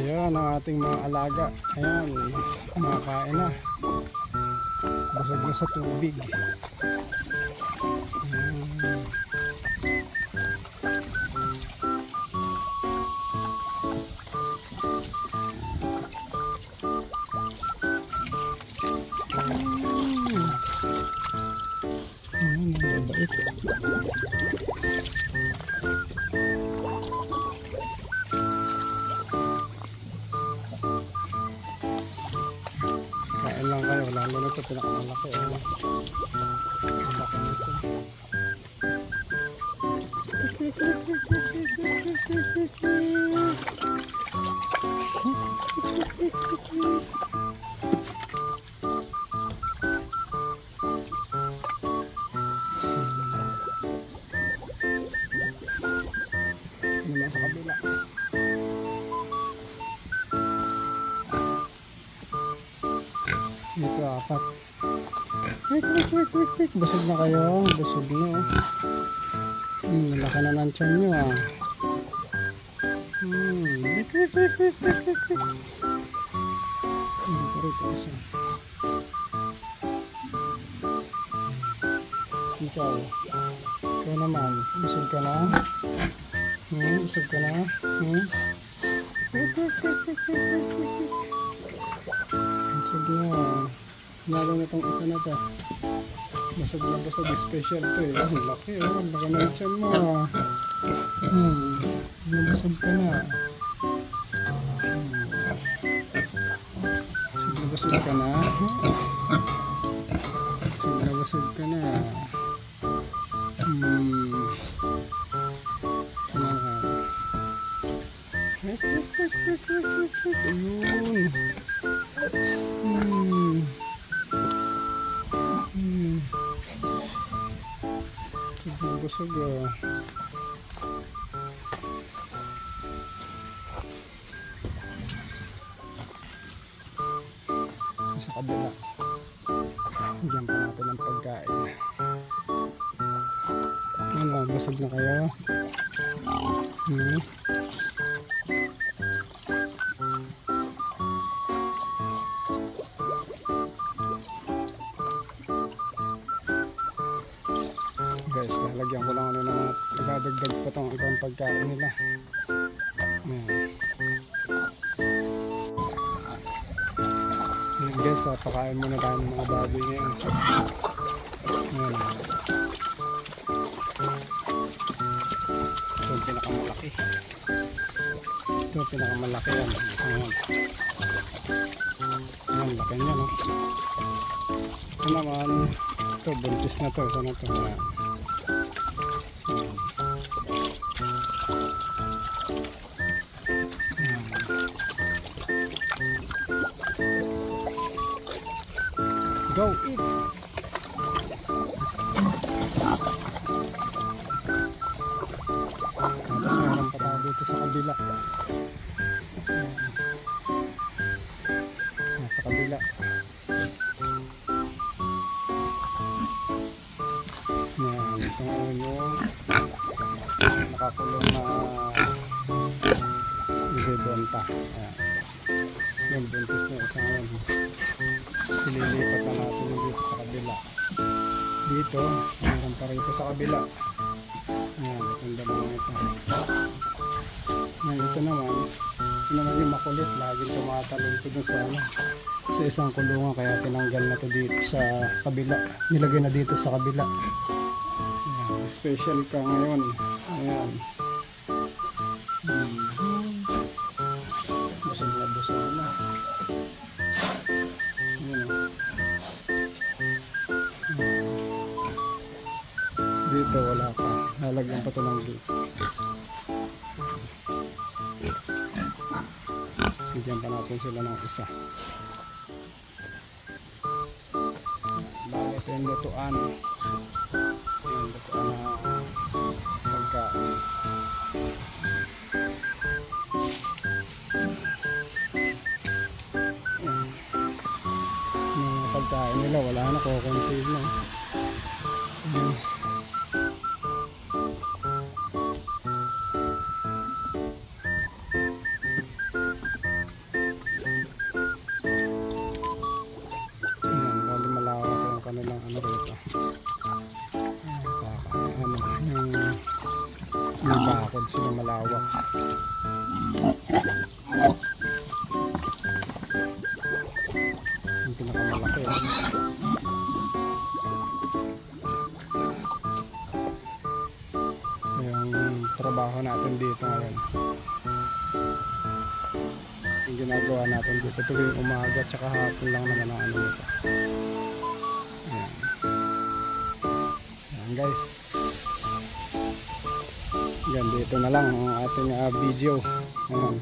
Ayan ang ating mga alaga. Ayan, kumakain na. Busog na sa tubig. Ayan. Mabait. Kain lang kayo, lalo na ito pinakamalaki. Malaki nito. Ano sa kabila? Ito apat. Quick. Busog na kayo. Busog nyo. Laki na ng tiyan nyo ah. Quick. Rito isa. Ikaw naman. Busog ka na? Busog ka na? Busog na. Lalo na itong isa na to. Busog na busog. Special to eh. Ang laki oh. Ang laki na tiyan mo ah. Busog ka na. Busog ka na. Busog ka na. Busog ah. Sa kabila diyan pa natin ang pagkain. Ano, busog na kayo? Guys, lalagyan ko lang ano na nagdadagdag pa itong ibang pagkain nila. Guys, pakain muna tayo ng mga baboy ngayon. Ito yung pinakamalaki. Ito yung pinakamalaki yan. Ayan, laki niya no. Ito naman, ito buntis na to. Ito na to. Go eat. Tapos meron pa tayo dito sa kabila. Sa kabila. Yan, itong yung nakakulong na ibebenta. Yan, buntis na isang yan. Ililipat na natin dito sa kabila. Dito, meron pa rito sa kabila. Ayan, itong dalawang ito. Ayan, ito naman yung makulit. Laging tumatalon ito dun sa isang kulungan. Kaya tinanggal na ito dito sa kabila. Nilagay na dito sa kabila. Ayan, special ka ngayon. Ayan. Busog na. Dito wala pa. Lalagyan pa ito ng gate. Bigyan pa natin sila ng isa. Bakit yung lutuan? Yung lutuan na pagkain. Yung pagkain nila wala na, kukunti na. bakod sila malawak. Yung pinakamalaki. Yung trabaho natin dito ngayon. Yung ginagawa natin dito tuwing umaga tsaka hapon lang naman ang ano nito. Ayan. Ayan guys. Hanggang dito na lang ang ating video. Ayan.